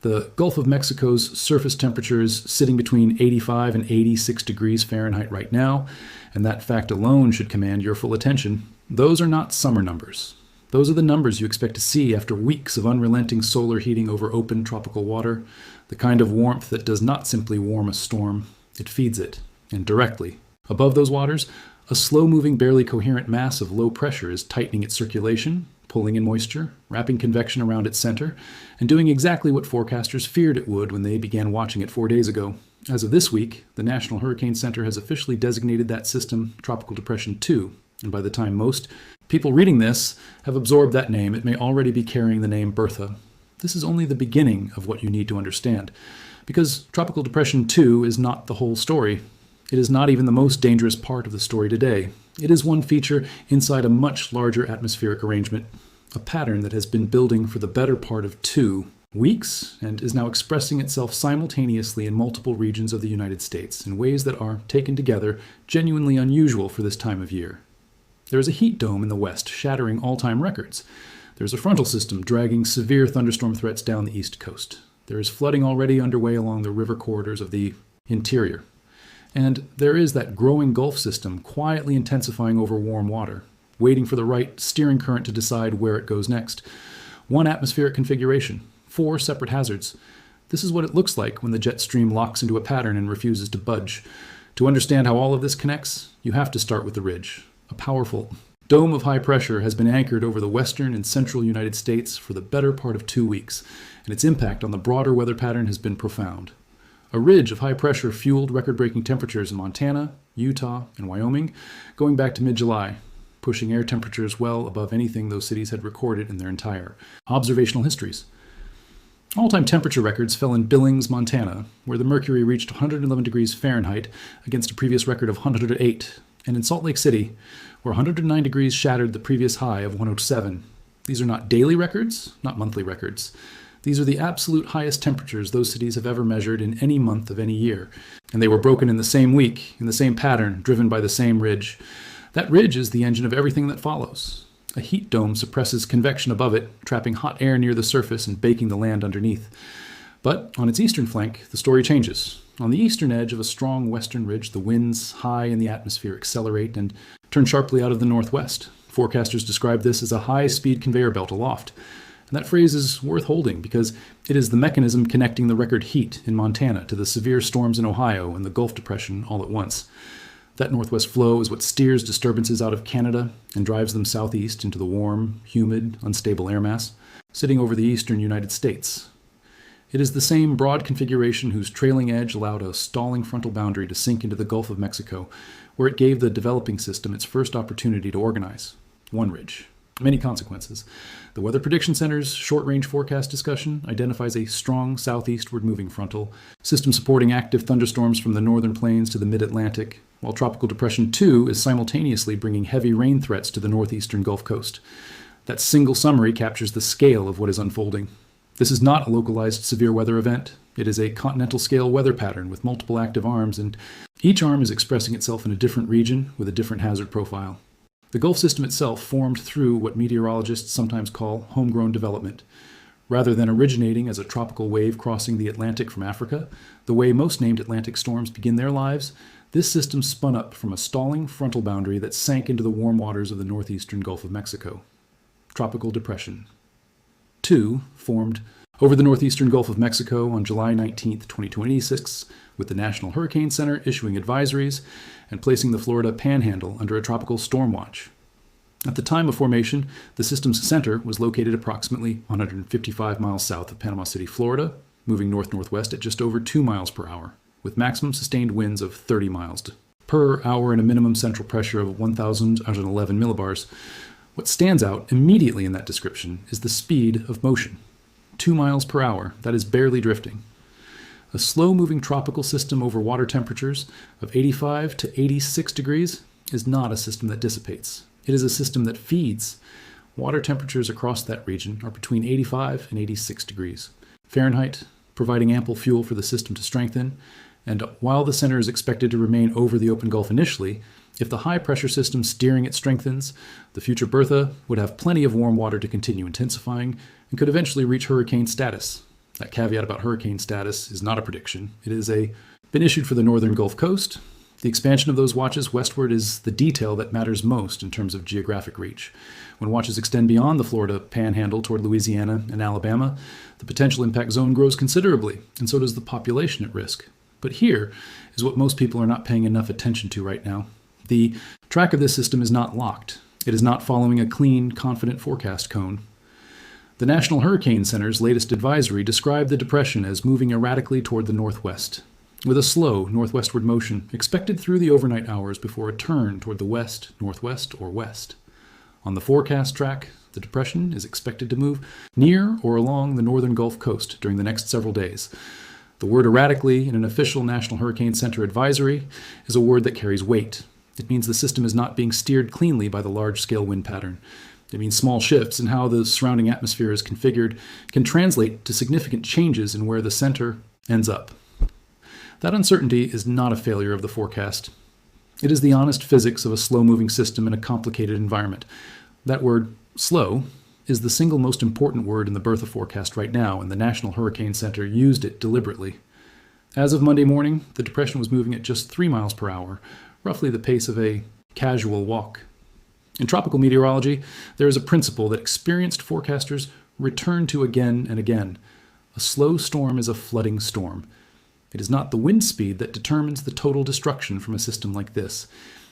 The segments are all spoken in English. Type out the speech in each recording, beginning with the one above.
The Gulf of Mexico's surface temperature is sitting between 85 and 86 degrees Fahrenheit right now, and that fact alone should command your full attention. Those are not summer numbers. Those are the numbers you expect to see after weeks of unrelenting solar heating over open tropical water, the kind of warmth that does not simply warm a storm, it feeds it, and directly. Above those waters, a slow-moving, barely coherent mass of low pressure is tightening its circulation, pulling in moisture, wrapping convection around its center, and doing exactly what forecasters feared it would when they began watching it 4 days ago. As of this week, the National Hurricane Center has officially designated that system Tropical Depression 2, and by the time most people reading this have absorbed that name, it may already be carrying the name Bertha. This is only the beginning of what you need to understand, because Tropical Depression 2 is not the whole story. It is not even the most dangerous part of the story today. It is one feature inside a much larger atmospheric arrangement, a pattern that has been building for the better part of 2 weeks and is now expressing itself simultaneously in multiple regions of the United States in ways that are, taken together, genuinely unusual for this time of year. There is a heat dome in the west shattering all-time records. There's a frontal system dragging severe thunderstorm threats down the east coast. There is flooding already underway along the river corridors of the interior. And there is that growing Gulf system quietly intensifying over warm water, waiting for the right steering current to decide where it goes next. One atmospheric configuration, 4 separate hazards. This is what it looks like when the jet stream locks into a pattern and refuses to budge. To understand how all of this connects, you have to start with the ridge. A powerful dome of high pressure has been anchored over the western and central United States for the better part of 2 weeks, and its impact on the broader weather pattern has been profound. A ridge of high pressure fueled record-breaking temperatures in Montana, Utah, and Wyoming, going back to mid-July, pushing air temperatures well above anything those cities had recorded in their entire observational histories. All-time temperature records fell in Billings, Montana, where the mercury reached 111 degrees Fahrenheit against a previous record of 108, and in Salt Lake City, where 109 degrees shattered the previous high of 107. These are not daily records, not monthly records. These are the absolute highest temperatures those cities have ever measured in any month of any year, and they were broken in the same week, in the same pattern, driven by the same ridge. That ridge is the engine of everything that follows. A heat dome suppresses convection above it, trapping hot air near the surface and baking the land underneath. But on its eastern flank, the story changes. On the eastern edge of a strong western ridge, the winds high in the atmosphere accelerate and turn sharply out of the northwest. Forecasters describe this as a high-speed conveyor belt aloft. And that phrase is worth holding because it is the mechanism connecting the record heat in Montana to the severe storms in Ohio and the Gulf Depression all at once. That northwest flow is what steers disturbances out of Canada and drives them southeast into the warm, humid, unstable air mass, sitting over the eastern United States. It is the same broad configuration whose trailing edge allowed a stalling frontal boundary to sink into the Gulf of Mexico, where it gave the developing system its first opportunity to organize. One ridge. Many consequences. The Weather Prediction Center's short-range forecast discussion identifies a strong southeastward moving frontal system supporting active thunderstorms from the northern plains to the mid-Atlantic, while Tropical Depression 2 is simultaneously bringing heavy rain threats to the northeastern Gulf Coast. That single summary captures the scale of what is unfolding. This is not a localized severe weather event. It is a continental-scale weather pattern with multiple active arms, and each arm is expressing itself in a different region with a different hazard profile. The Gulf system itself formed through what meteorologists sometimes call homegrown development. Rather than originating as a tropical wave crossing the Atlantic from Africa, the way most named Atlantic storms begin their lives, this system spun up from a stalling frontal boundary that sank into the warm waters of the northeastern Gulf of Mexico. Tropical Depression 2 formed over the northeastern Gulf of Mexico on July 19, 2026, with the National Hurricane Center issuing advisories and placing the Florida Panhandle under a tropical storm watch. At the time of formation, the system's center was located approximately 155 miles south of Panama City, Florida, moving north-northwest at just over 2 miles per hour, with maximum sustained winds of 30 miles per hour and a minimum central pressure of 1,011 millibars. What stands out immediately in that description is the speed of motion. 2 miles per hour, that is barely drifting. A slow-moving tropical system over water temperatures of 85 to 86 degrees is not a system that dissipates. It is a system that feeds. Water temperatures across that region are between 85 and 86 degrees Fahrenheit, providing ample fuel for the system to strengthen. And while the center is expected to remain over the open Gulf initially, if the high-pressure system steering it strengthens, the future Bertha would have plenty of warm water to continue intensifying and could eventually reach hurricane status. That caveat about hurricane status is not a prediction. It is been issued for the northern Gulf Coast. The expansion of those watches westward is the detail that matters most in terms of geographic reach. When watches extend beyond the Florida panhandle toward Louisiana and Alabama, the potential impact zone grows considerably, and so does the population at risk. But here is what most people are not paying enough attention to right now. The track of this system is not locked. It is not following a clean, confident forecast cone. The National Hurricane Center's latest advisory described the depression as moving erratically toward the northwest, with a slow northwestward motion expected through the overnight hours before a turn toward the west, northwest, or west. On the forecast track, the depression is expected to move near or along the northern Gulf Coast during the next several days. The word erratically in an official National Hurricane Center advisory is a word that carries weight. It means the system is not being steered cleanly by the large-scale wind pattern. It means small shifts in how the surrounding atmosphere is configured can translate to significant changes in where the center ends up. That uncertainty is not a failure of the forecast. It is the honest physics of a slow-moving system in a complicated environment. That word, slow, is the single most important word in the Bertha forecast right now, and the National Hurricane Center used it deliberately. As of Monday morning, the depression was moving at just 3 miles per hour, roughly the pace of a casual walk. In tropical meteorology, there is a principle that experienced forecasters return to again and again. A slow storm is a flooding storm. It is not the wind speed that determines the total destruction from a system like this.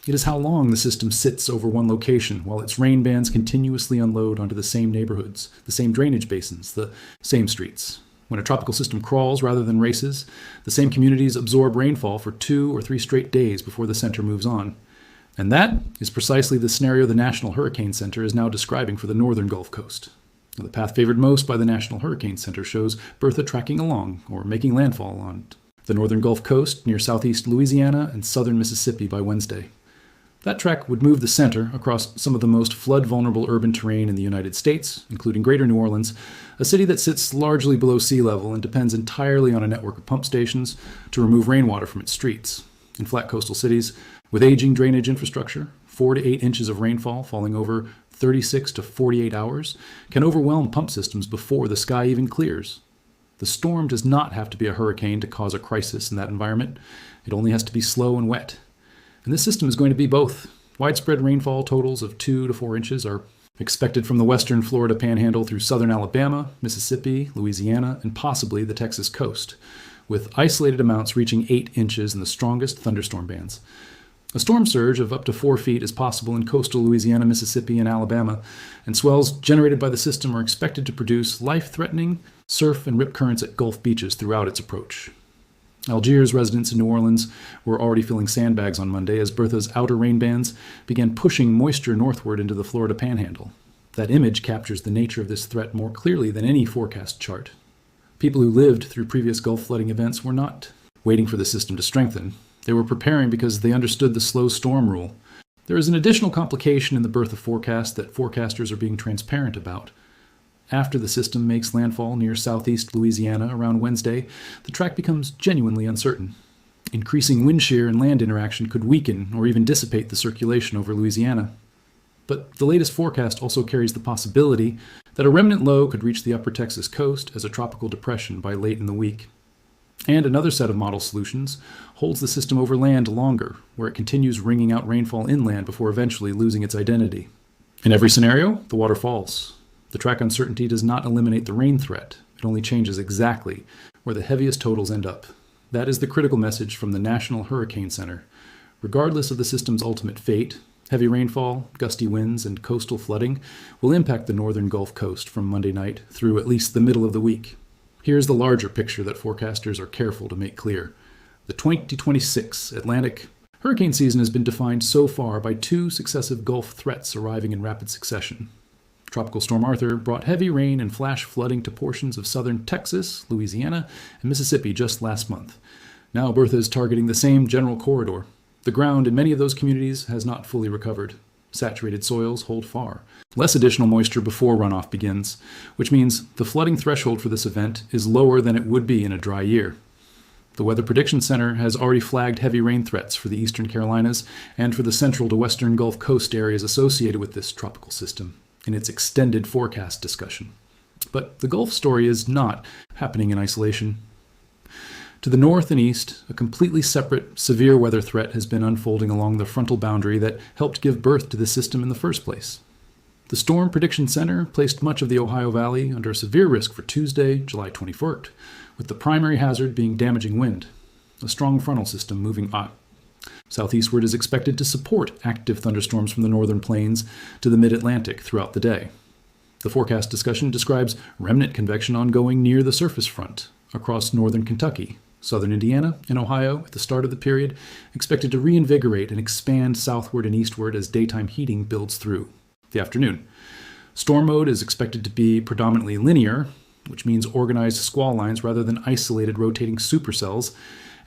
It is how long the system sits over one location while its rain bands continuously unload onto the same neighborhoods, the same drainage basins, the same streets. When a tropical system crawls rather than races, the same communities absorb rainfall for 2 or 3 straight days before the center moves on. And that is precisely the scenario the National Hurricane Center is now describing for the northern Gulf Coast. The path favored most by the National Hurricane Center shows Bertha tracking along or making landfall on the northern Gulf Coast near southeast Louisiana and southern Mississippi by Wednesday. That track would move the center across some of the most flood-vulnerable urban terrain in the United States, including Greater New Orleans, a city that sits largely below sea level and depends entirely on a network of pump stations to remove rainwater from its streets. In flat coastal cities, with aging drainage infrastructure, 4 to 8 inches of rainfall falling over 36 to 48 hours can overwhelm pump systems before the sky even clears. The storm does not have to be a hurricane to cause a crisis in that environment. It only has to be slow and wet. And this system is going to be both. Widespread rainfall totals of 2 to 4 inches are expected from the western Florida panhandle through southern Alabama, Mississippi, Louisiana, and possibly the Texas coast, with isolated amounts reaching 8 inches in the strongest thunderstorm bands. A storm surge of up to 4 feet is possible in coastal Louisiana, Mississippi, and Alabama, and swells generated by the system are expected to produce life-threatening surf and rip currents at Gulf beaches throughout its approach. Algiers residents in New Orleans were already filling sandbags on Monday as Bertha's outer rain bands began pushing moisture northward into the Florida panhandle. That image captures the nature of this threat more clearly than any forecast chart. People who lived through previous Gulf flooding events were not waiting for the system to strengthen. They were preparing because they understood the slow storm rule. There is an additional complication in the Bertha forecast that forecasters are being transparent about. After the system makes landfall near southeast Louisiana around Wednesday, the track becomes genuinely uncertain. Increasing wind shear and land interaction could weaken or even dissipate the circulation over Louisiana. But the latest forecast also carries the possibility that a remnant low could reach the upper Texas coast as a tropical depression by late in the week. And another set of model solutions holds the system over land longer, where it continues wringing out rainfall inland before eventually losing its identity. In every scenario, the water falls. The track uncertainty does not eliminate the rain threat. It only changes exactly where the heaviest totals end up. That is the critical message from the National Hurricane Center. Regardless of the system's ultimate fate, heavy rainfall, gusty winds, and coastal flooding will impact the northern Gulf Coast from Monday night through at least the middle of the week. Here's the larger picture that forecasters are careful to make clear. The 2026 Atlantic hurricane season has been defined so far by 2 successive Gulf threats arriving in rapid succession. Tropical Storm Arthur brought heavy rain and flash flooding to portions of southern Texas, Louisiana, and Mississippi just last month. Now Bertha is targeting the same general corridor. The ground in many of those communities has not fully recovered. Saturated soils hold far. Less additional moisture before runoff begins, which means the flooding threshold for this event is lower than it would be in a dry year. The Weather Prediction Center has already flagged heavy rain threats for the eastern Carolinas and for the central to western Gulf Coast areas associated with this tropical system in its extended forecast discussion. But the Gulf story is not happening in isolation. To the north and east, a completely separate, severe weather threat has been unfolding along the frontal boundary that helped give birth to the system in the first place. The Storm Prediction Center placed much of the Ohio Valley under severe risk for Tuesday, July 24th, with the primary hazard being damaging wind. A strong frontal system moving southeastward is expected to support active thunderstorms from the northern plains to the mid-Atlantic throughout the day. The forecast discussion describes remnant convection ongoing near the surface front across northern Kentucky, southern Indiana, and Ohio at the start of the period, expected to reinvigorate and expand southward and eastward as daytime heating builds through the afternoon. Storm mode is expected to be predominantly linear, which means organized squall lines rather than isolated rotating supercells,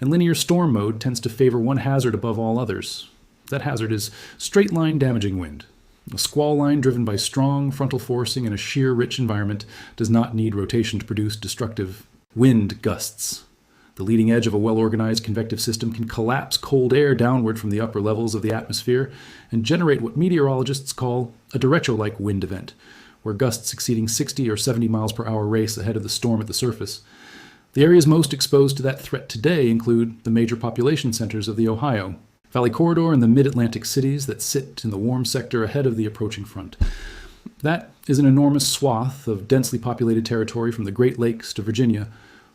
and linear storm mode tends to favor one hazard above all others. That hazard is straight-line damaging wind. A squall line driven by strong frontal forcing in a shear-rich environment does not need rotation to produce destructive wind gusts. The leading edge of a well-organized convective system can collapse cold air downward from the upper levels of the atmosphere and generate what meteorologists call a derecho-like wind event, where gusts exceeding 60 or 70 miles per hour race ahead of the storm at the surface. The areas most exposed to that threat today include the major population centers of the Ohio Valley Corridor and the mid-Atlantic cities that sit in the warm sector ahead of the approaching front. That is an enormous swath of densely populated territory from the Great Lakes to Virginia,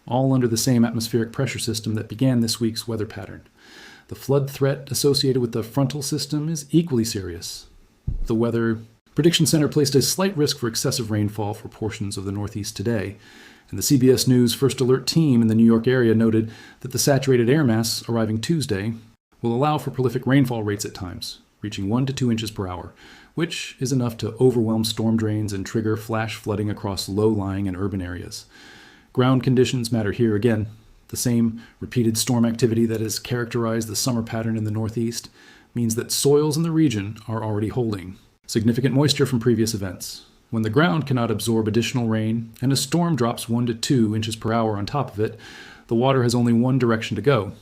all under the same atmospheric pressure system that began this week's weather pattern. The flood threat associated with the frontal system is equally serious. The Weather Prediction Center placed a slight risk for excessive rainfall for portions of the Northeast today, and the CBS News First Alert team in the New York area noted that the saturated air mass arriving Tuesday will allow for prolific rainfall rates at times, reaching 1 to 2 inches per hour, which is enough to overwhelm storm drains and trigger flash flooding across low-lying and urban areas. Ground conditions matter here again. The same repeated storm activity that has characterized the summer pattern in the Northeast means that soils in the region are already holding significant moisture from previous events. When the ground cannot absorb additional rain and a storm drops 1 to 2 inches per hour on top of it, the water has only one direction to go.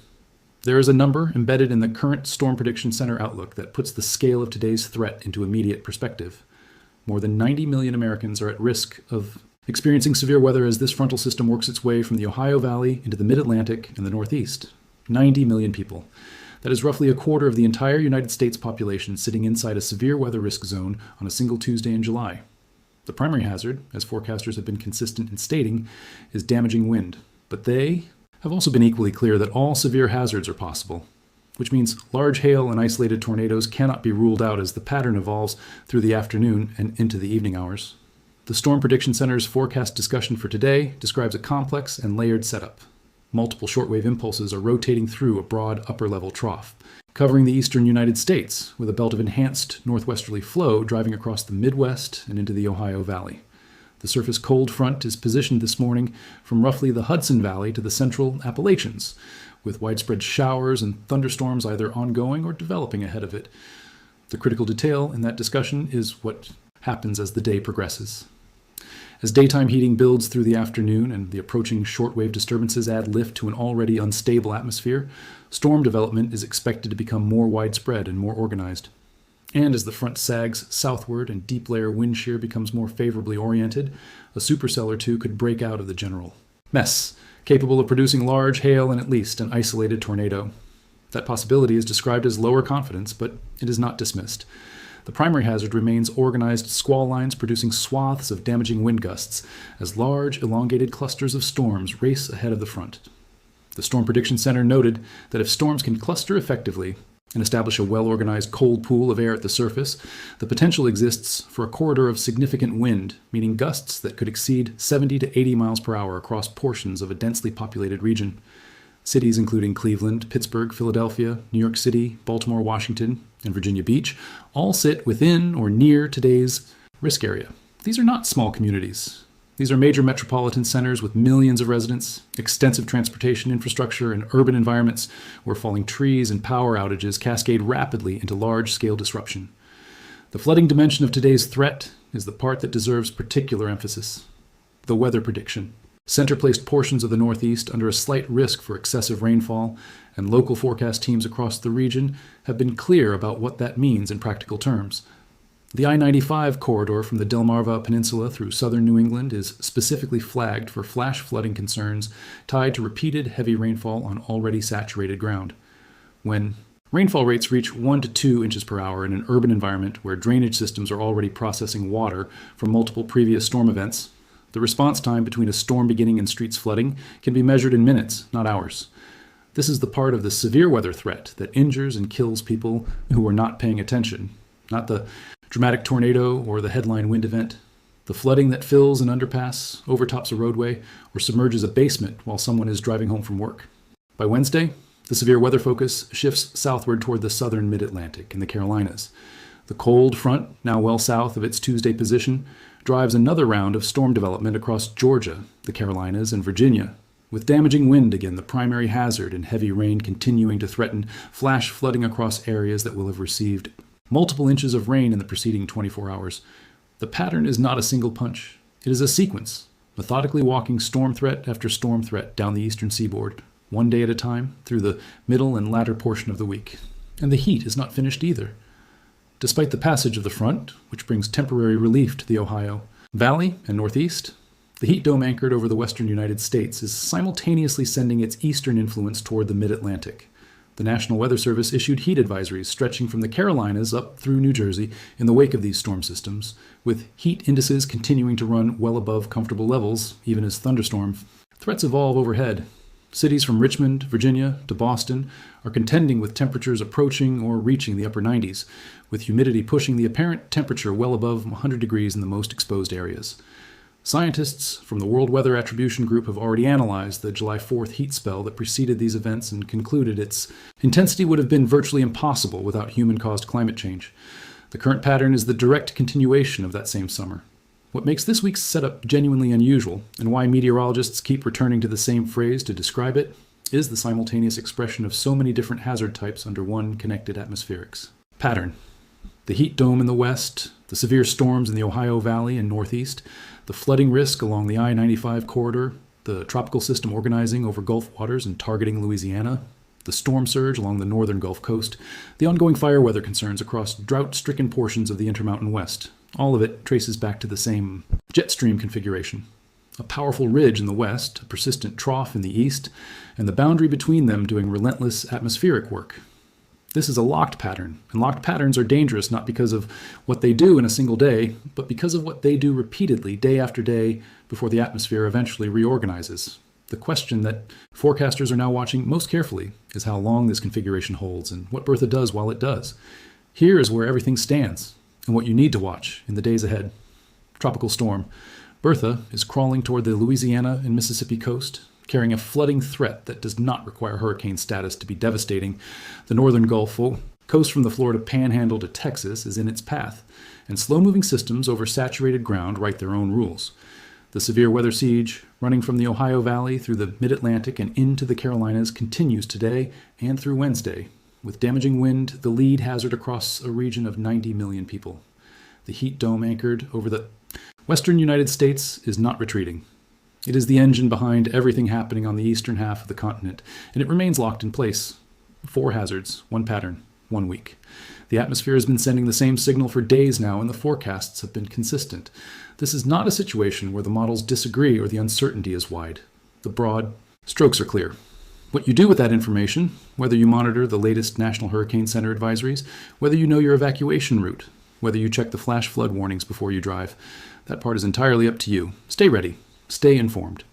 There is a number embedded in the current Storm Prediction Center outlook that puts the scale of today's threat into immediate perspective. More than 90 million Americans are at risk of experiencing severe weather as this frontal system works its way from the Ohio Valley into the mid-Atlantic and the Northeast. 90 million people. That is roughly a quarter of the entire United States population sitting inside a severe weather risk zone on a single Tuesday in July. The primary hazard, as forecasters have been consistent in stating, is damaging wind. But they have also been equally clear that all severe hazards are possible, which means large hail and isolated tornadoes cannot be ruled out as the pattern evolves through the afternoon and into the evening hours. The Storm Prediction Center's forecast discussion for today describes a complex and layered setup. Multiple shortwave impulses are rotating through a broad upper-level trough, covering the eastern United States with a belt of enhanced northwesterly flow driving across the Midwest and into the Ohio Valley. The surface cold front is positioned this morning from roughly the Hudson Valley to the central Appalachians, with widespread showers and thunderstorms either ongoing or developing ahead of it. The critical detail in that discussion is what happens as the day progresses. As daytime heating builds through the afternoon and the approaching shortwave disturbances add lift to an already unstable atmosphere, storm development is expected to become more widespread and more organized. And as the front sags southward and deep layer wind shear becomes more favorably oriented, a supercell or two could break out of the general mess, capable of producing large hail and at least an isolated tornado. That possibility is described as lower confidence, but it is not dismissed. The primary hazard remains organized squall lines producing swaths of damaging wind gusts as large, elongated clusters of storms race ahead of the front. The Storm Prediction Center noted that if storms can cluster effectively and establish a well-organized cold pool of air at the surface, the potential exists for a corridor of significant wind, meaning gusts that could exceed 70 to 80 miles per hour across portions of a densely populated region. Cities including Cleveland, Pittsburgh, Philadelphia, New York City, Baltimore, Washington, and Virginia Beach all sit within or near today's risk area. These are not small communities. These are major metropolitan centers with millions of residents, extensive transportation infrastructure, and urban environments where falling trees and power outages cascade rapidly into large-scale disruption. The flooding dimension of today's threat is the part that deserves particular emphasis: the weather prediction. Center placed portions of the Northeast under a slight risk for excessive rainfall, and local forecast teams across the region have been clear about what that means in practical terms. The I-95 corridor from the Delmarva Peninsula through southern New England is specifically flagged for flash flooding concerns tied to repeated heavy rainfall on already saturated ground. When rainfall rates reach 1 to 2 inches per hour in an urban environment where drainage systems are already processing water from multiple previous storm events, the response time between a storm beginning and streets flooding can be measured in minutes, not hours. This is the part of the severe weather threat that injures and kills people who are not paying attention, not the dramatic tornado or the headline wind event, the flooding that fills an underpass, overtops a roadway, or submerges a basement while someone is driving home from work. By Wednesday, the severe weather focus shifts southward toward the southern mid-Atlantic and the Carolinas. The cold front, now well south of its Tuesday position, drives another round of storm development across Georgia, the Carolinas, and Virginia, with damaging wind again the primary hazard and heavy rain continuing to threaten flash flooding across areas that will have received multiple inches of rain in the preceding 24 hours. The pattern is not a single punch. It is a sequence, methodically walking storm threat after storm threat down the eastern seaboard, one day at a time, through the middle and latter portion of the week. And the heat is not finished either. Despite the passage of the front, which brings temporary relief to the Ohio Valley and Northeast, the heat dome anchored over the western United States is simultaneously sending its eastern influence toward the mid-Atlantic. The National Weather Service issued heat advisories stretching from the Carolinas up through New Jersey in the wake of these storm systems, with heat indices continuing to run well above comfortable levels, even as thunderstorm threats evolve overhead. Cities from Richmond, Virginia, to Boston are contending with temperatures approaching or reaching the upper 90s, with humidity pushing the apparent temperature well above 100 degrees in the most exposed areas. Scientists from the World Weather Attribution Group have already analyzed the July 4th heat spell that preceded these events and concluded its intensity would have been virtually impossible without human-caused climate change. The current pattern is the direct continuation of that same summer. What makes this week's setup genuinely unusual, and why meteorologists keep returning to the same phrase to describe it, is the simultaneous expression of so many different hazard types under one connected atmospherics. Pattern. The heat dome in the west, the severe storms in the Ohio Valley and Northeast, the flooding risk along the I-95 corridor, the tropical system organizing over Gulf waters and targeting Louisiana, the storm surge along the northern Gulf Coast, the ongoing fire weather concerns across drought-stricken portions of the Intermountain West. All of it traces back to the same jet stream configuration. A powerful ridge in the west, a persistent trough in the east, and the boundary between them doing relentless atmospheric work. This is a locked pattern, and locked patterns are dangerous not because of what they do in a single day, but because of what they do repeatedly, day after day, before the atmosphere eventually reorganizes. The question that forecasters are now watching most carefully is how long this configuration holds and what Bertha does while it does. Here is where everything stands, and what you need to watch in the days ahead. Tropical storm. Bertha is crawling toward the Louisiana and Mississippi coast, carrying a flooding threat that does not require hurricane status to be devastating. The northern Gulf coast from the Florida Panhandle to Texas is in its path, and slow-moving systems over saturated ground write their own rules. The severe weather siege, running from the Ohio Valley through the mid-Atlantic and into the Carolinas, continues today and through Wednesday, with damaging wind the lead hazard across a region of 90 million people. The heat dome anchored over the western United States is not retreating. It is the engine behind everything happening on the eastern half of the continent, and it remains locked in place. 4 hazards, 1 pattern, 1 week. The atmosphere has been sending the same signal for days now, and the forecasts have been consistent. This is not a situation where the models disagree or the uncertainty is wide. The broad strokes are clear. What you do with that information, whether you monitor the latest National Hurricane Center advisories, whether you know your evacuation route, whether you check the flash flood warnings before you drive, that part is entirely up to you. Stay ready. Stay informed.